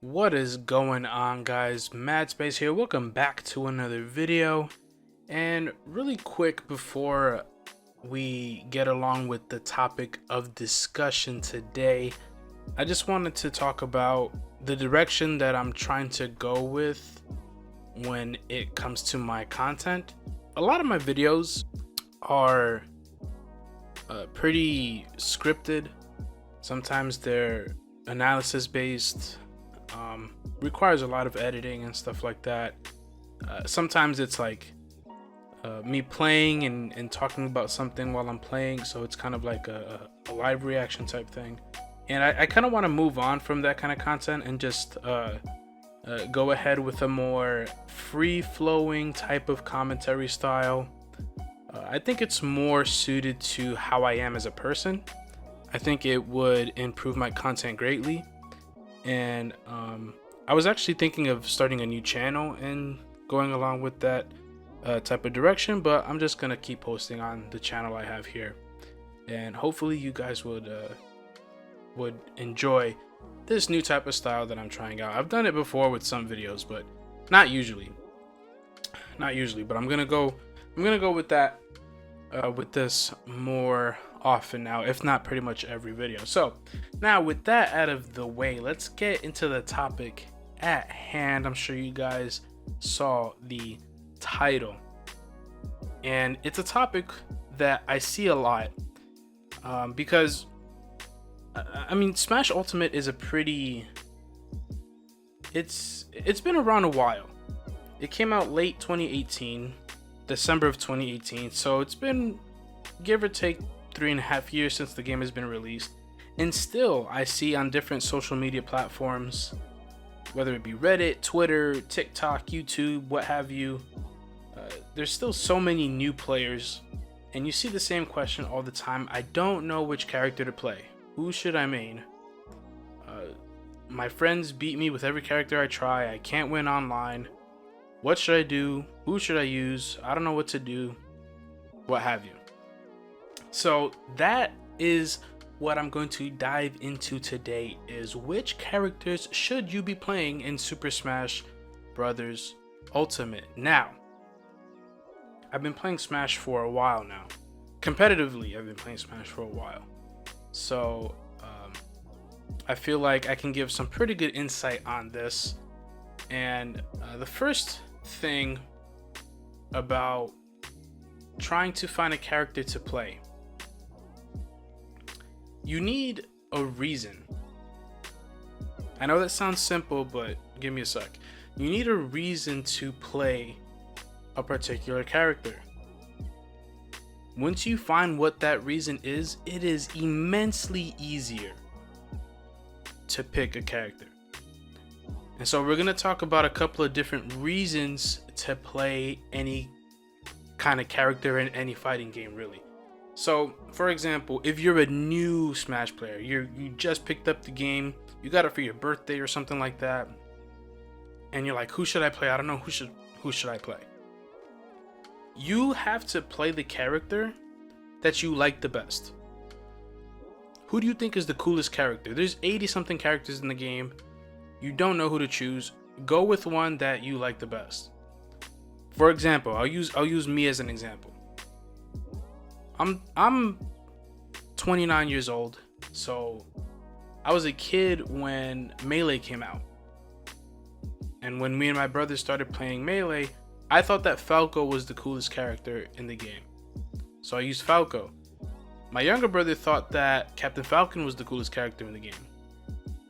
What is going on, guys? Mad Space here. Welcome back to another video. And really quick before we get along with the topic of discussion today, I just wanted to talk about the direction that I'm trying to go with when it comes to my content. A lot of my videos are pretty scripted. Sometimes they're analysis based. Requires a lot of editing and stuff like that. Sometimes it's like me playing and talking about something while I'm playing, so it's kind of like a live reaction type thing. And I kind of want to move on from that kind of content and just go ahead with a more free-flowing type of commentary style. I think it's more suited to how I am as a person. I think it would improve my content greatly. And I was actually thinking of starting a new channel and going along with that type of direction, but I'm just gonna keep posting on the channel I have here, and hopefully you guys would enjoy this new type of style that I'm trying out. I've done it before with some videos, but not usually, but I'm gonna go with that with this more often now, if not pretty much every video. So now with that out of the way, let's get into the topic at hand. I'm sure you guys saw the title, and it's a topic that I see a lot because I mean, Smash Ultimate is a pretty it's been around a while. It came out late 2018, December of 2018, so it's been give or take 3.5 years since the game has been released. And still I see on different social media platforms, whether it be Reddit, Twitter, TikTok, YouTube, what have you, there's still so many new players, and you see the same question all the time. I don't know which character to play. Who should I main? My friends beat me with every character I try. I can't win online. What should I do? Who should I use? I don't know what to do. What have you. So that is what I'm going to dive into today, is which characters should you be playing in Super Smash Brothers Ultimate. Now, I've been playing Smash for a while now. Competitively, I've been playing Smash for a while. So I feel like I can give some pretty good insight on this. And the first thing about trying to find a character to play, you need a reason. I know that sounds simple, but give me a sec. You need a reason to play a particular character. Once you find what that reason is, it is immensely easier to pick a character. And so we're going to talk about a couple of different reasons to play any kind of character in any fighting game, really. So, for example, if you're a new Smash player, you just picked up the game, you got it for your birthday or something like that, and you're like, who should I play? I don't know, who should I play? You have to play the character that you like the best. Who do you think is the coolest character? There's 80 something characters in the game. You don't know who to choose. Go with one that you like the best. For example, I'll use me as an example. I'm 29 years old, so I was a kid when Melee came out. And when me and my brother started playing Melee, I thought that Falco was the coolest character in the game. So I used Falco. My younger brother thought that Captain Falcon was the coolest character in the game.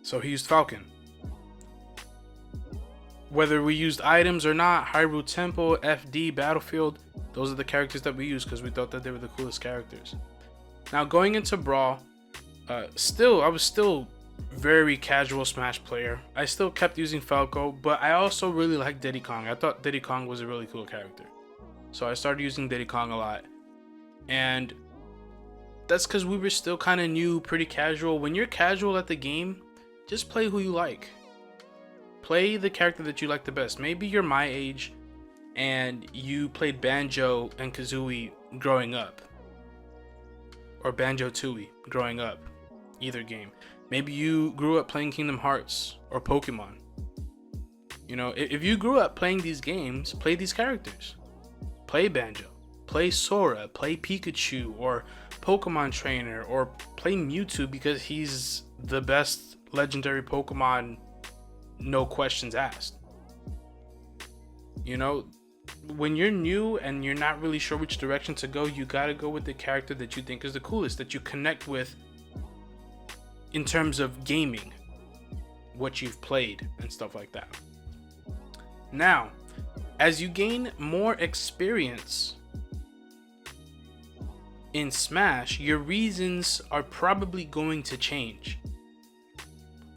So he used Falcon. Whether we used items or not, Hyrule Temple, FD, Battlefield, those are the characters that we used because we thought that they were the coolest characters. Now going into Brawl, I was still very casual Smash player. I still kept using Falco, but I also really liked Diddy Kong. I thought Diddy Kong was a really cool character. So I started using Diddy Kong a lot. And that's because we were still kind of new, pretty casual. When you're casual at the game, just play who you like. Play the character that you like the best. Maybe you're my age and you played Banjo and Kazooie growing up, or Banjo-Tooie growing up, either game. Maybe you grew up playing Kingdom Hearts or Pokemon. You know, if you grew up playing these games, play these characters. Play Banjo, play Sora, play Pikachu or Pokemon Trainer, or play Mewtwo because he's the best legendary Pokemon, no questions asked. You know, when you're new and you're not really sure which direction to go, you gotta go with the character that you think is the coolest, that you connect with in terms of gaming, what you've played and stuff like that. Now, as you gain more experience in Smash, your reasons are probably going to change.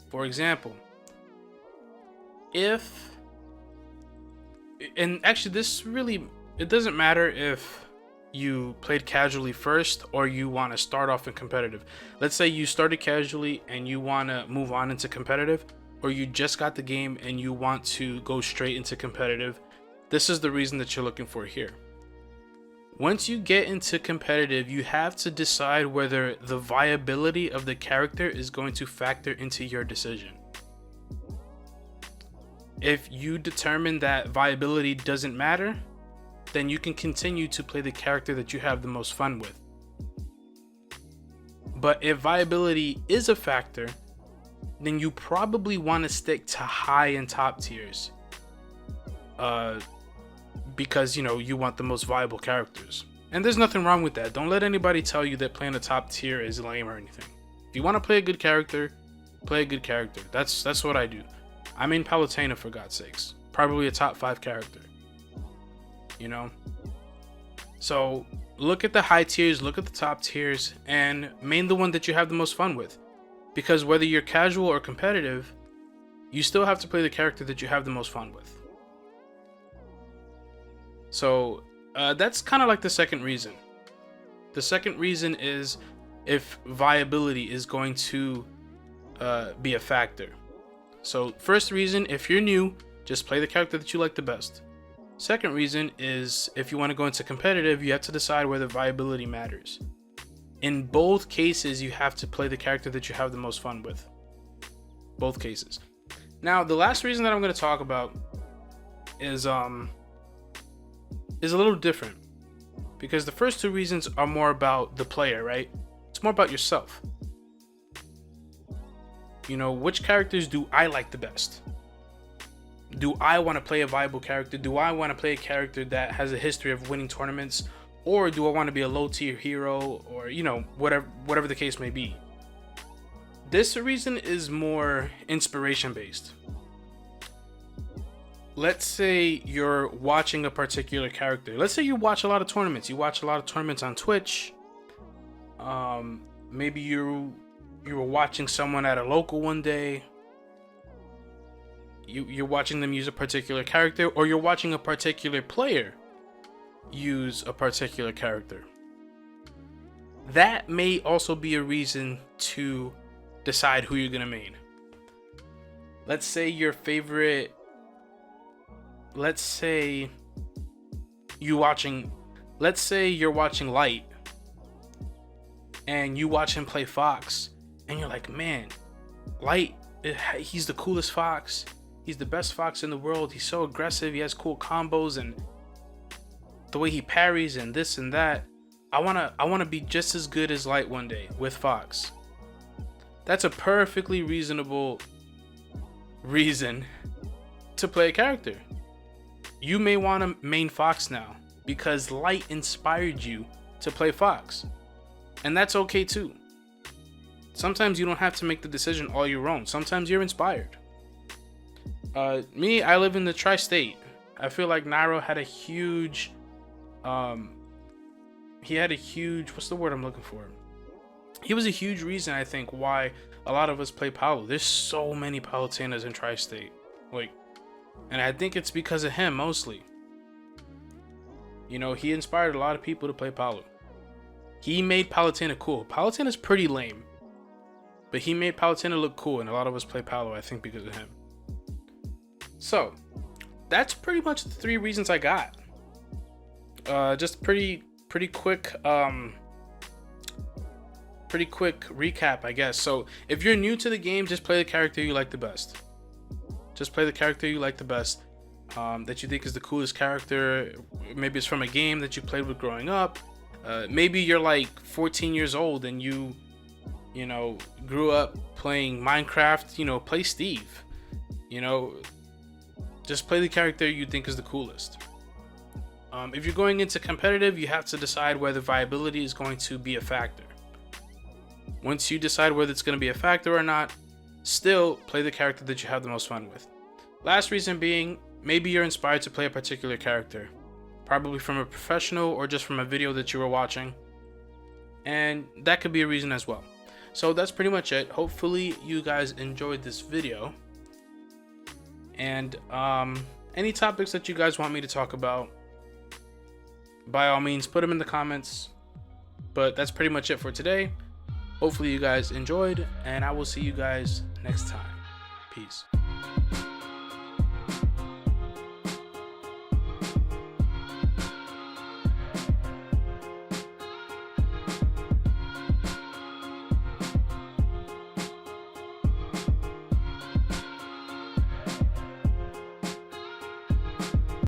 For example, and actually this really, it doesn't matter if you played casually first or you want to start off in competitive. Let's say you started casually and you want to move on into competitive, or you just got the game and you want to go straight into competitive. This is the reason that you're looking for here. Once you get into competitive, you have to decide whether the viability of the character is going to factor into your decision. If you determine that viability doesn't matter, then you can continue to play the character that you have the most fun with. But if viability is a factor, then you probably want to stick to high and top tiers. Because, you know, you want the most viable characters. And there's nothing wrong with that. Don't let anybody tell you that playing a top tier is lame or anything. If you want to play a good character, play a good character. That's what I do. I mean Palutena, for God's sakes. Probably a top 5 character. You know? So look at the high tiers, look at the top tiers, and main the one that you have the most fun with. Because whether you're casual or competitive, you still have to play the character that you have the most fun with. So that's kind of like the second reason. The second reason is if viability is going to be a factor. So first reason, if you're new, just play the character that you like the best. Second reason is if you want to go into competitive, you have to decide whether viability matters. In both cases, you have to play the character that you have the most fun with. Both cases. Now, the last reason that I'm going to talk about is a little different, because the first two reasons are more about the player, right? It's more about yourself. You know, which characters do I like the best? Do I want to play a viable character? Do I want to play a character that has a history of winning tournaments? Or do I want to be a low tier hero? Or, you know, whatever the case may be. This reason is more inspiration based. Let's say you're watching a particular character. Let's say you watch a lot of tournaments. You watch a lot of tournaments on Twitch. Maybe you were watching someone at a local one day. You're watching them use a particular character, or you're watching a particular player use a particular character. That may also be a reason to decide who you're gonna main. Let's say your favorite. Let's say you're watching Light, and you watch him play Fox, and you're like, man, Light, he's the coolest Fox. He's the best Fox in the world. He's so aggressive. He has cool combos, and the way he parries and this and that. I wanna be just as good as Light one day with Fox. That's a perfectly reasonable reason to play a character. You may want to main Fox now because Light inspired you to play Fox. And that's okay too. Sometimes you don't have to make the decision all your own. Sometimes you're inspired. I live in the tri-state. I feel like Nairo had a huge, what's the word I'm looking for? He was a huge reason, I think, why a lot of us play Palu. There's so many Palutenas in tri-state. And I think it's because of him mostly. You know, he inspired a lot of people to play Palu. He made Palutena cool. Palutena's pretty lame, but he made Palutena look cool, and a lot of us play Palu, I think, because of him. So, that's pretty much the 3 reasons I got. Just pretty quick pretty quick recap, I guess. So if you're new to the game, just play the character you like the best. Just play the character you like the best, that you think is the coolest character. Maybe it's from a game that you played with growing up. Maybe you're like 14 years old and you know, grew up playing Minecraft. You know, play Steve. You know, just play the character you think is the coolest. If you're going into competitive, you have to decide whether viability is going to be a factor. Once you decide whether it's going to be a factor or not, still play the character that you have the most fun with. Last reason being, maybe you're inspired to play a particular character, probably from a professional or just from a video that you were watching, and that could be a reason as well. So that's pretty much it. Hopefully you guys enjoyed this video, and any topics that you guys want me to talk about, by all means put them in the comments. But that's pretty much it for today. Hopefully you guys enjoyed, and I will see you guys next time. Peace.